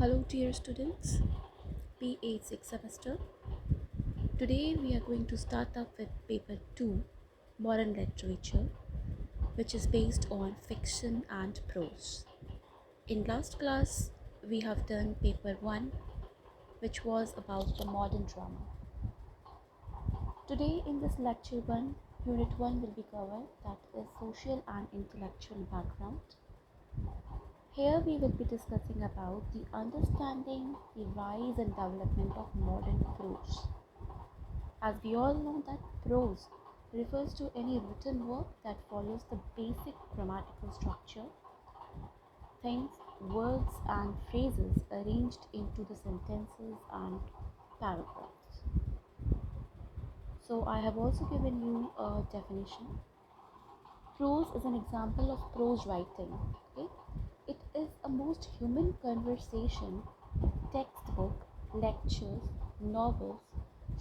Hello, dear students, P86 semester. Today we are going to start up with paper 2, Modern Literature, which is based on fiction and prose. In last class, we have done paper 1, which was about the modern drama. Today, in this lecture 1, unit 1 will be covered, that is social and intellectual background. Here we will be discussing about the understanding the rise and development of modern prose. As we all know that prose refers to any written work that follows the basic grammatical structure, things, words and phrases arranged into the sentences and paragraphs. So I have also given you a definition. Prose is an example of prose writing. Okay? It is a most human conversation, textbook, lectures, novels,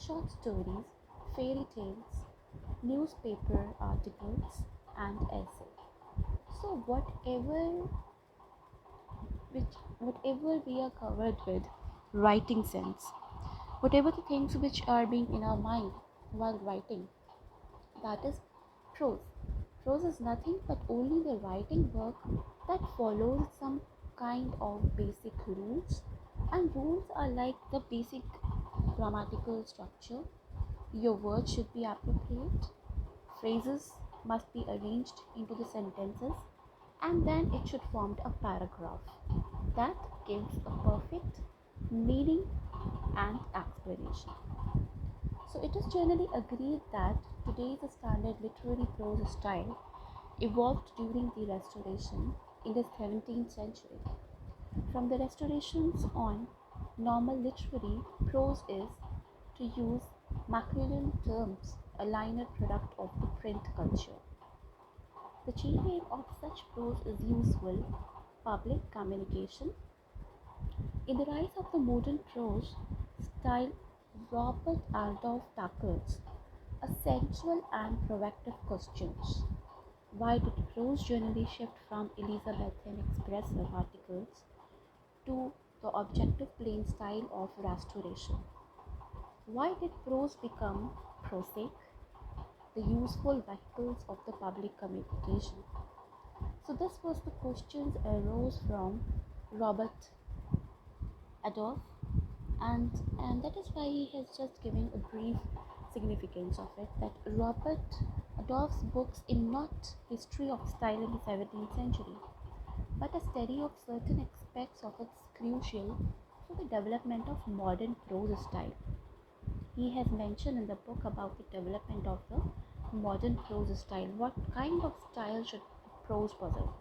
short stories, fairy tales, newspaper articles, and essays. So whatever we are covered with writing sense, whatever the things which are being in our mind while writing, that is prose. Prose is nothing but only the writing work that follows some kind of basic rules, and rules are like the basic grammatical structure. Your words should be appropriate, phrases must be arranged into the sentences, and then it should form a paragraph that gives a perfect meaning and explanation. So it is generally agreed that today's standard literary prose style evolved during the Restoration in the 17th century. From the Restorations on, normal literary prose is, to use Machiavellian terms, a linear product of the print culture. The chief aim of such prose is useful public communication. In the rise of the modern prose style, Robert Adolph tackles a sensual and provocative questions. Why did prose generally shift from Elizabethan expressive articles to the objective plain style of Restoration? Why did prose become prosaic, the useful vehicles of the public communication? So this was the questions arose from Robert Adolph, and that is why he has just given a brief significance of it, that Robert Adolph's books in not history of style in the 17th century, but a study of certain aspects of its crucial for the development of modern prose style. He has mentioned in the book about the development of the modern prose style. What kind of style should prose possess?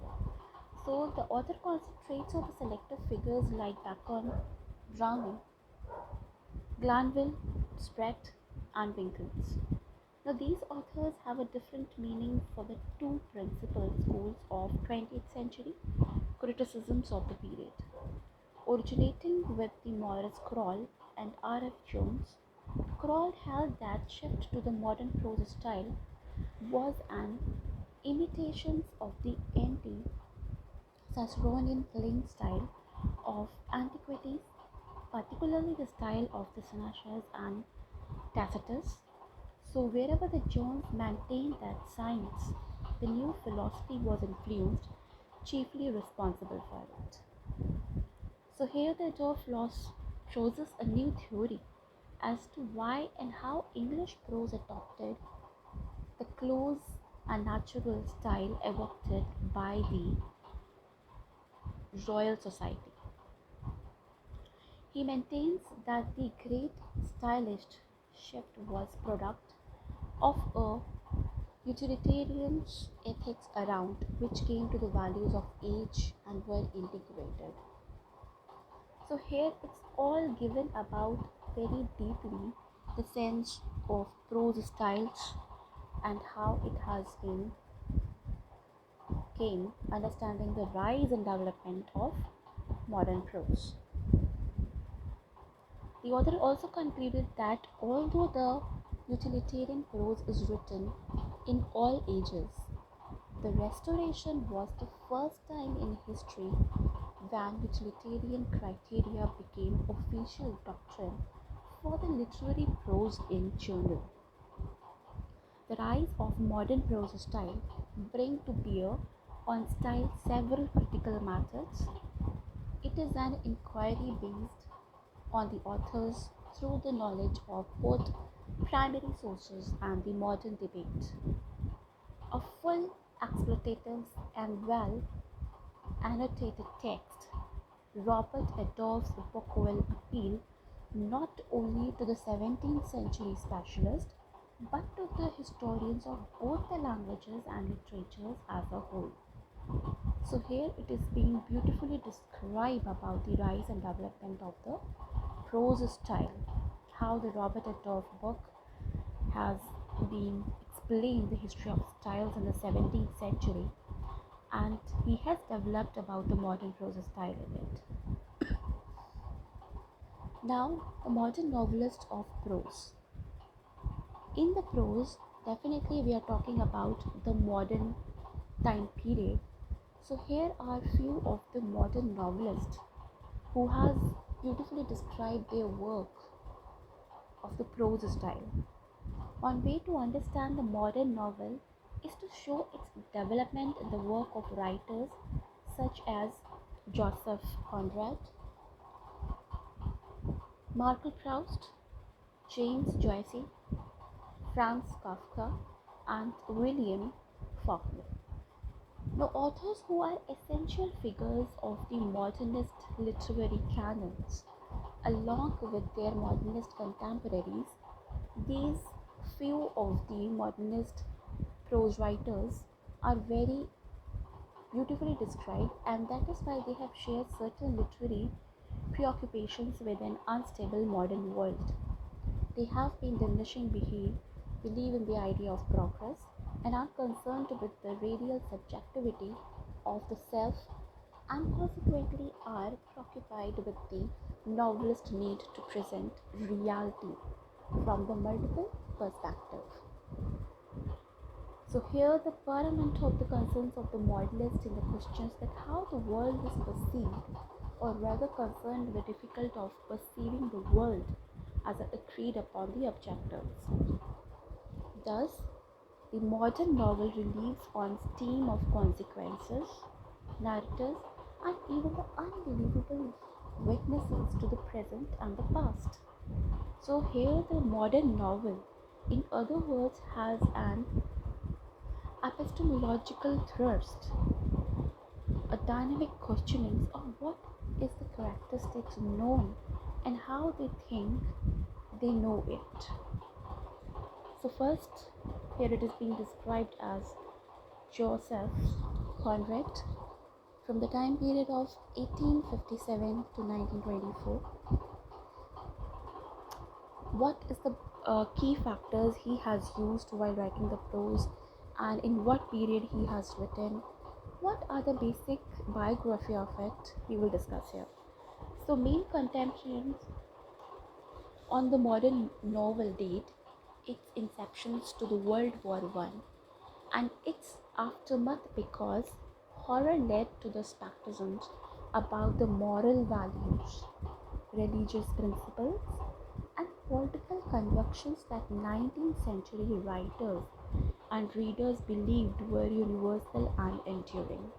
So the author concentrates on the selective figures like Bacon, Browning, Glanville, Spratt, and Winkles. Now these authors have a different meaning for the two principal schools of 20th century criticisms of the period. Originating with the Maurice Crowell and R.F. Jones, Crowell held that shift to the modern prose style was an imitation of the anti-Ciceronian killing style of antiquities, particularly the style of the Seneschals and Tacitus. So wherever the Jones maintained that science, the new philosophy was influenced, chiefly responsible for it. So here the Adolph proposes a new theory as to why and how English prose adopted the close and natural style evoked by the Royal Society. He maintains that the great stylist shift was product of a utilitarian ethics around which came to the values of age and were integrated. So here it's all given about very deeply the sense of prose styles and how it has been came understanding the rise and development of modern prose. The author also concluded that although the utilitarian prose is written in all ages, the Restoration was the first time in history when utilitarian criteria became official doctrine for the literary prose in general. The rise of modern prose style bring to bear on style several critical methods. It is an inquiry based on the authors through the knowledge of both primary sources and the modern debate. A full, exploitative, and well annotated text, Robert Adolph's book will appeal not only to the 17th century specialist but to the historians of both the languages and literatures as a whole. So here it is being beautifully described about the rise and development of the prose style, how the Robert Adolph book has been explained the history of styles in the 17th century, and he has developed about the modern prose style in it. Now, the modern novelist of prose. In the prose, definitely we are talking about the modern time period. So here are few of the modern novelists who has beautifully described their work of the prose style. One way to understand the modern novel is to show its development in the work of writers such as Joseph Conrad, Marcel Proust, James Joyce, Franz Kafka, and William Faulkner. Now, authors who are essential figures of the modernist literary canons, along with their modernist contemporaries, these few of the modernist prose writers are very beautifully described, and that is why they have shared certain literary preoccupations with an unstable modern world. They have been diminishing believe in the idea of progress, and are concerned with the radial subjectivity of the self, and consequently are preoccupied with the novelist need to present reality from the multiple perspectives. So here the paramount of the concerns of the modernist in the questions that how the world is perceived, or rather concerned with the difficulty of perceiving the world as agreed upon the objectives. Thus, the modern novel relieves on steam of consequences, narratives, and even the unbelievable witnesses to the present and the past. So here the modern novel, in other words, has an epistemological thrust, a dynamic questioning of what is the characteristics known and how they think they know it. So first, here it is being described as Joseph Conrad from the time period of 1857 to 1924. What is the key factors he has used while writing the prose, and in what period he has written? What are the basic biography of it? We will discuss here. So main contentions on the modern novel date its inceptions to the World War One and its aftermath, because horror led to the speculations about the moral values, religious principles, and political convictions that 19th century writers and readers believed were universal and enduring.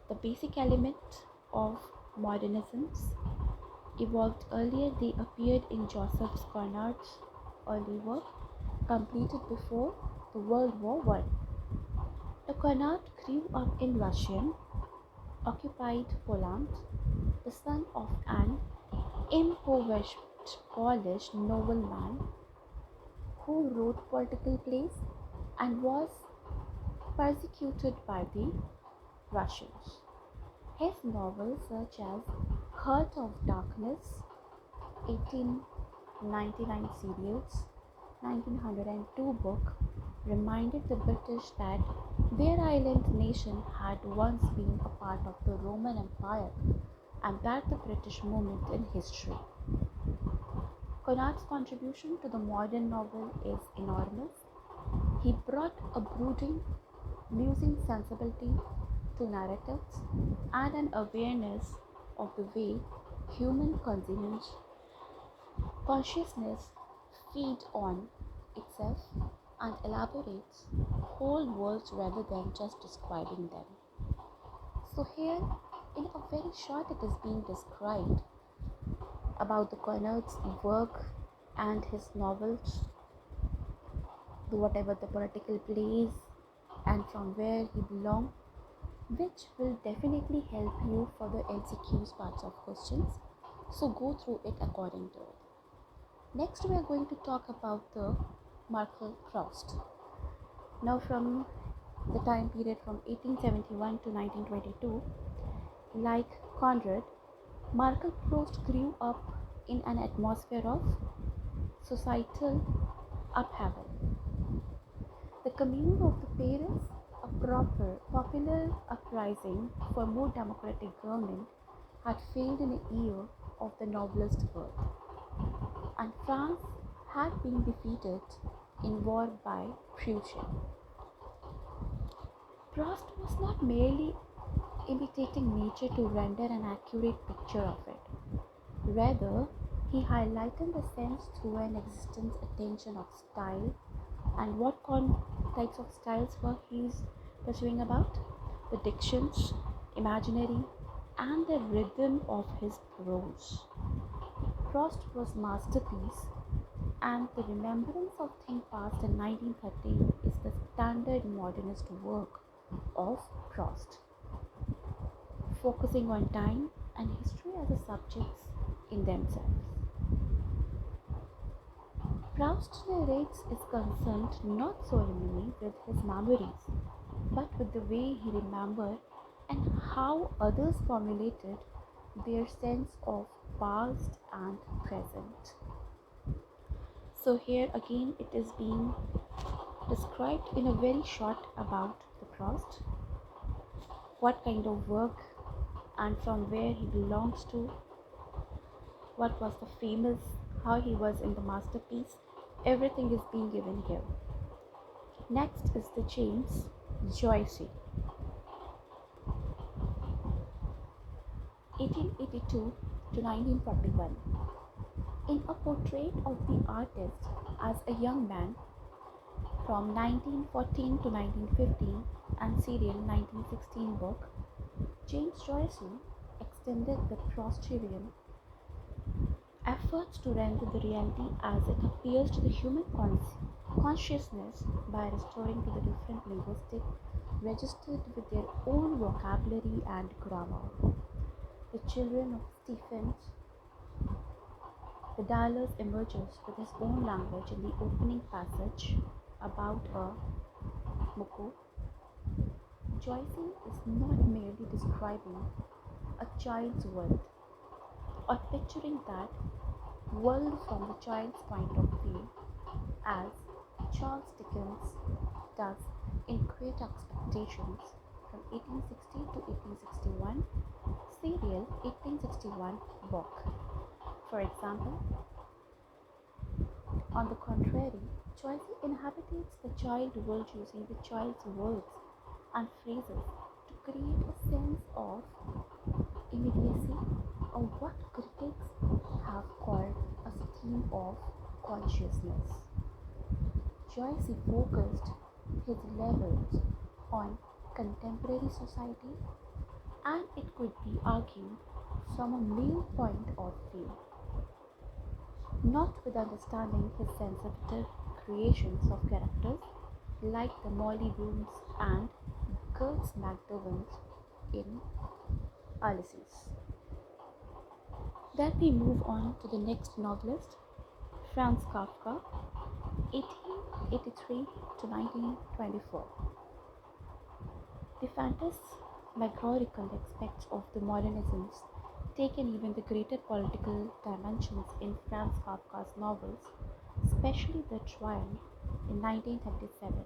The basic element of modernisms evolved earlier. They appeared in Joseph Conrad's early work, completed before the World War I. The Conrad grew up in Russian occupied Poland, the son of an impoverished Polish nobleman who wrote political plays and was persecuted by the Russians. His novels such as Heart of Darkness, 1899 serials, 1902 book reminded the British that their island nation had once been a part of the Roman Empire and that the British moment in history. Conrad's contribution to the modern novel is enormous. He brought a brooding, musing sensibility to narratives and an awareness of the way human consciousness feeds on itself and elaborates whole worlds rather than just describing them. So, here in a very short, it is being described about the Conrad's work and his novels, whatever the political plays, and from where he belonged, which will definitely help you for the MCQs parts of questions. So go through it according to it. Next, we are going to talk about the Marcel Proust. Now, from the time period from 1871 to 1922, like Conrad, Marcel Proust grew up in an atmosphere of societal upheaval. The Commune of the Paris, a popular uprising for more democratic government, had failed in a year of the novelist's birth, and France had been defeated in war by Prussian. Proust was not merely imitating nature to render an accurate picture of it. Rather, he highlighted the sense through an existence attention of style. And what types of styles were he pursuing about? The dictions, imaginary, and the rhythm of his prose. Proust was masterpiece, and the Remembrance of Things Past in 1913 is the standard modernist work of Proust, focusing on time and history as the subjects in themselves. Proust narrates is concerned not solely with his memories, but with the way he remembered and how others formulated their sense of past and present. So here again it is being described in a very short about the Proust, what kind of work and from where he belongs to, what was the famous, how he was in the masterpiece, everything is being given here. Next is the James Joyce, 1882 to 1941. In a portrait of the artist as a young man from 1914 to 1915 and serial 1916 book, James Joyce extended the Proustian efforts to render the reality as it appears to the human consciousness by restoring to the different linguistic registered with their own vocabulary and grammar. The children of Stephens, the dialogue emerges with his own language in the opening passage about a Moko. Joyce is not merely describing a child's world or picturing that world from the child's point of view, as Charles Dickens does in Great Expectations from 1860 to 1861, serial 1861 book. For example, on the contrary, Joyce inhabits the child world using the child's words and phrases to create a sense of immediacy, or what critics have called a stream of consciousness. Joyce focused his levels on contemporary society, and it could be argued from a male point of view, not with understanding his sensitive creations of characters like the Molly Blooms and Gertz McDermonts in Ulysses. Then we move on to the next novelist, Franz Kafka, 1883 to 1924. The phantasmagorical aspects of the modernisms take an even the greater political dimensions in Franz Kafka's novels, especially The Trial in 1937.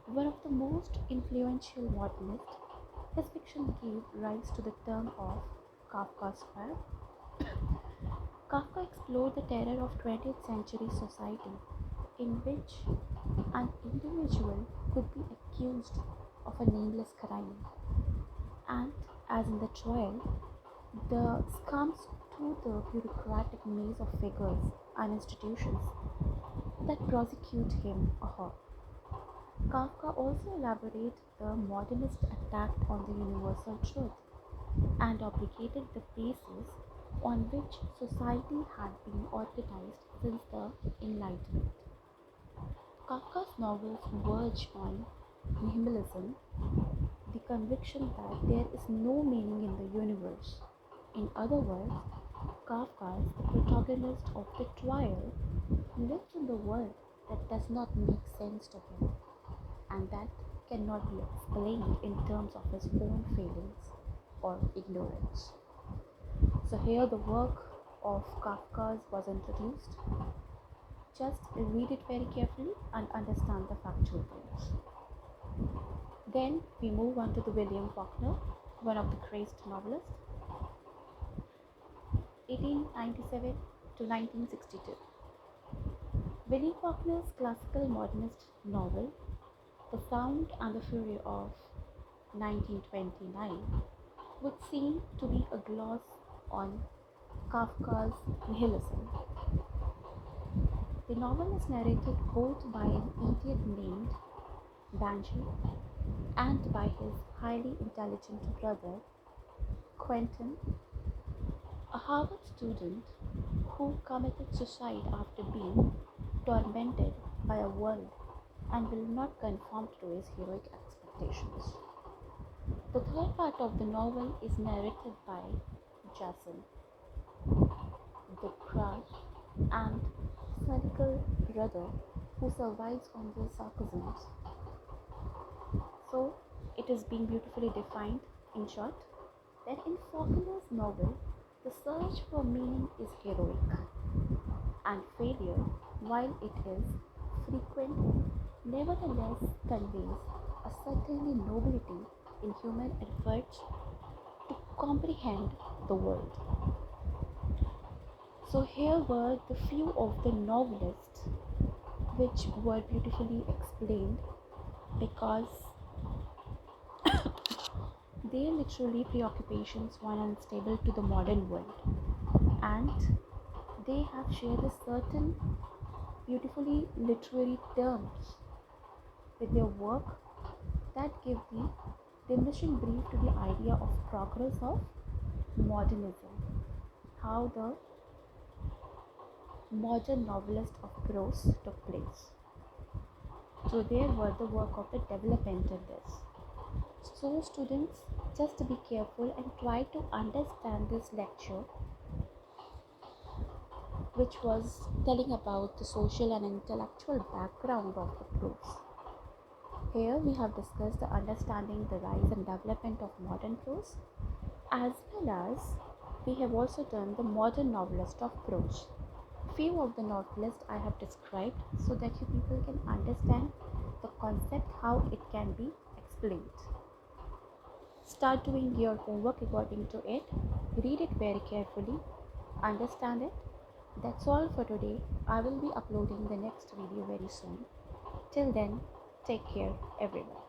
One of the most influential modernists, his fiction gave rise to the term of Kafka's fire. Kafka explored the terror of 20th century society in which an individual could be accused of a nameless crime And as in the trial, the succumbs to the bureaucratic maze of figures and institutions that prosecute him or her. Kafka also elaborated the modernist attack on the universal truth and obligated the basis on which society had been organized since the Enlightenment. Kafka's novels verge on nihilism, the conviction that there is no meaning in the universe. In other words, Kafka, the protagonist of the trial, lives in the world that does not make sense to him and that cannot be explained in terms of his own feelings or ignorance. So, here the work of Kafka's was introduced. Just read it very carefully and understand the factual things. Then we move on to the William Faulkner, one of the greatest novelists, 1897 to 1962. William Faulkner's classical modernist novel, The Sound and the Fury of 1929, would seem to be a gloss on Kafka's nihilism. The novel is narrated both by an idiot named Banshee and by his highly intelligent brother, Quentin, a Harvard student who committed suicide after being tormented by a world and will not conform to his heroic expectations. The third part of the novel is narrated by Jason, the proud and cynical brother who survives on the sarcasms. So, it is being beautifully defined in short that in Faulkner's novel, the search for meaning is heroic, and failure, while it is frequent, nevertheless conveys a certain nobility in human efforts to comprehend the world. So, here were the few of the novelists which were beautifully explained because their literary preoccupations were unstable to the modern world, and they have shared a certain beautifully literary terms with their work that give the diminishing brief to the idea of progress of modernism, how the modern novelist of prose took place. So there were the work of the development in this. So students, just be careful and try to understand this lecture which was telling about the social and intellectual background of the prose. Here we have discussed the understanding the rise and development of modern prose, as well as we have also done the modern novelist of prose. Few of the novelists I have described so that you people can understand the concept, how it can be explained. Start doing your homework according to it, read it very carefully, understand it. That's all for today. I will be uploading the next video very soon. Till then, take care everyone.